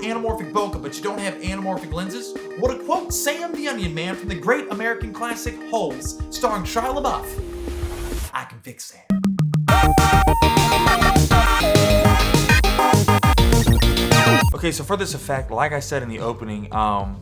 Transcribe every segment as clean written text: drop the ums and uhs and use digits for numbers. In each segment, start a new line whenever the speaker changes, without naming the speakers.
anamorphic bokeh but you don't have anamorphic lenses? Well, to quote Sam the Onion Man from the great American classic Holes, starring Shia LaBeouf, I can fix that. Okay, so for this effect, like I said in the opening,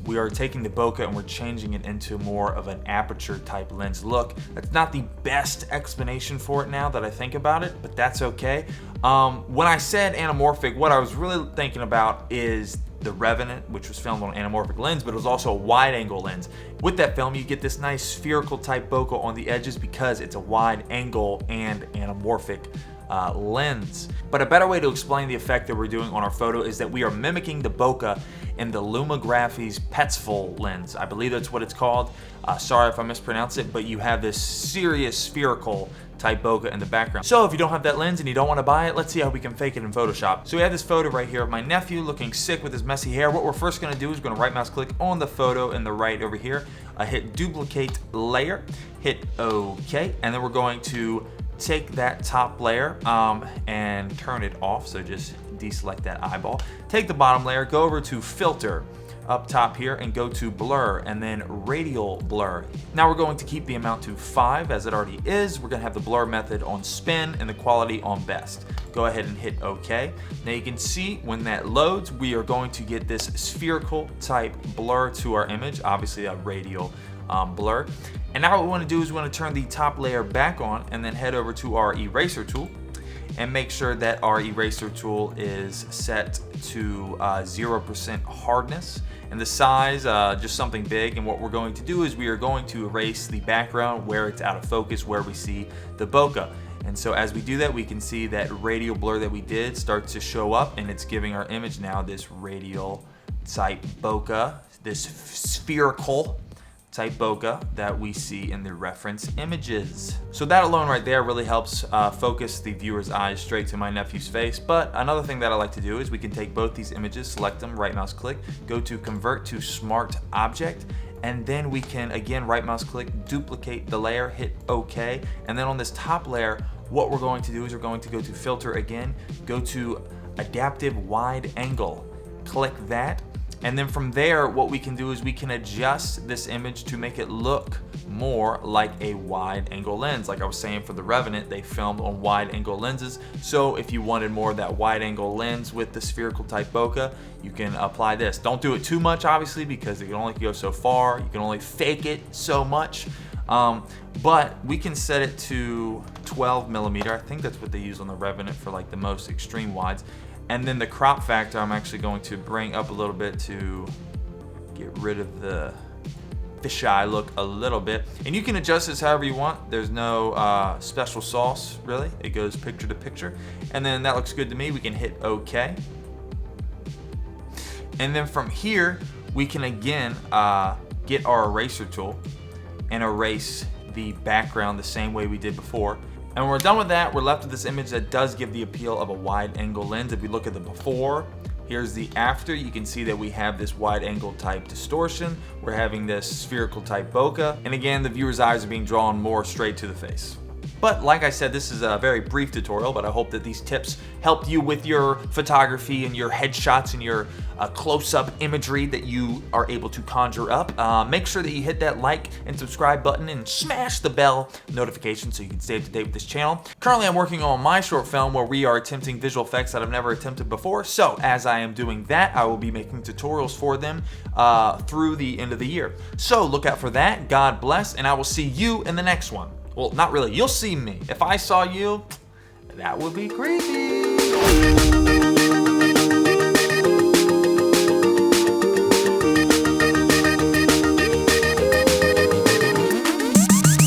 we are taking the bokeh and we're changing it into more of an aperture type lens look. That's not the best explanation for it now that I think about it, but that's okay. When I said anamorphic, what I was really thinking about is The Revenant, which was filmed on an anamorphic lens, but it was also a wide angle lens. With that film, you get this nice spherical type bokeh on the edges because it's a wide angle and anamorphic lens. But a better way to explain the effect that we're doing on our photo is that we are mimicking the bokeh in the Lumography's Petzval lens. I believe that's what it's called. Sorry if I mispronounce it, but you have this serious spherical type bokeh in the background. So if you don't have that lens and you don't want to buy it, let's see how we can fake it in Photoshop. So we have this photo right here of my nephew looking sick with his messy hair. What we're first going to do is we're going to right mouse click on the photo in the right over here, hit duplicate layer, hit OK, and then we're going to take that top layer and turn it off, so just deselect that eyeball. Take the bottom layer, go over to filter up top here and go to blur and then radial blur. Now we're going to keep the amount to 5 as it already is. We're going to have the blur method on spin and the quality on best. Go ahead and hit OK. Now you can see when that loads, we are going to get this spherical type blur to our image, obviously a radial blur. And now what we want to do is we want to turn the top layer back on and then head over to our eraser tool and make sure that our eraser tool is set to 0% hardness and the size just something big. And what we're going to do is we are going to erase the background where it's out of focus, where we see the bokeh. And so as we do that, we can see that radial blur that we did start to show up, and it's giving our image now this radial type bokeh, this spherical type bokeh that we see in the reference images. So that alone right there really helps focus the viewer's eyes straight to my nephew's face. But another thing that I like to do is we can take both these images, select them, right mouse click, go to convert to smart object, and then we can again right mouse click, duplicate the layer, hit OK, and then on this top layer, what we're going to do is we're going to go to filter again, go to adaptive wide angle, click that. And then from there, what we can do is we can adjust this image to make it look more like a wide angle lens. Like I was saying, for The Revenant, they filmed on wide angle lenses. So if you wanted more of that wide angle lens with the spherical type bokeh, you can apply this. Don't do it too much, obviously, because it can only go so far. You can only fake it so much. But we can set it to 12mm. I think that's what they use on The Revenant for like the most extreme wides. And then the crop factor, I'm actually going to bring up a little bit to get rid of the fisheye look a little bit. And you can adjust this however you want. There's no special sauce, really. It goes picture to picture. And then that looks good to me. We can hit OK. And then from here, we can again get our eraser tool and erase the background the same way we did before. And when we're done with that, we're left with this image that does give the appeal of a wide angle lens. If we look at the before, here's the after. You can see that we have this wide angle type distortion. We're having this spherical type bokeh. And again, the viewer's eyes are being drawn more straight to the face. But like I said, this is a very brief tutorial, but I hope that these tips helped you with your photography and your headshots and your close-up imagery that you are able to conjure up. Make sure that you hit that like and subscribe button and smash the bell notification so you can stay up to date with this channel. Currently, I'm working on my short film where we are attempting visual effects that I've never attempted before. So as I am doing that, I will be making tutorials for them through the end of the year. So look out for that. God bless, and I will see you in the next one. Well, not really. You'll see me. If I saw you, that would be creepy.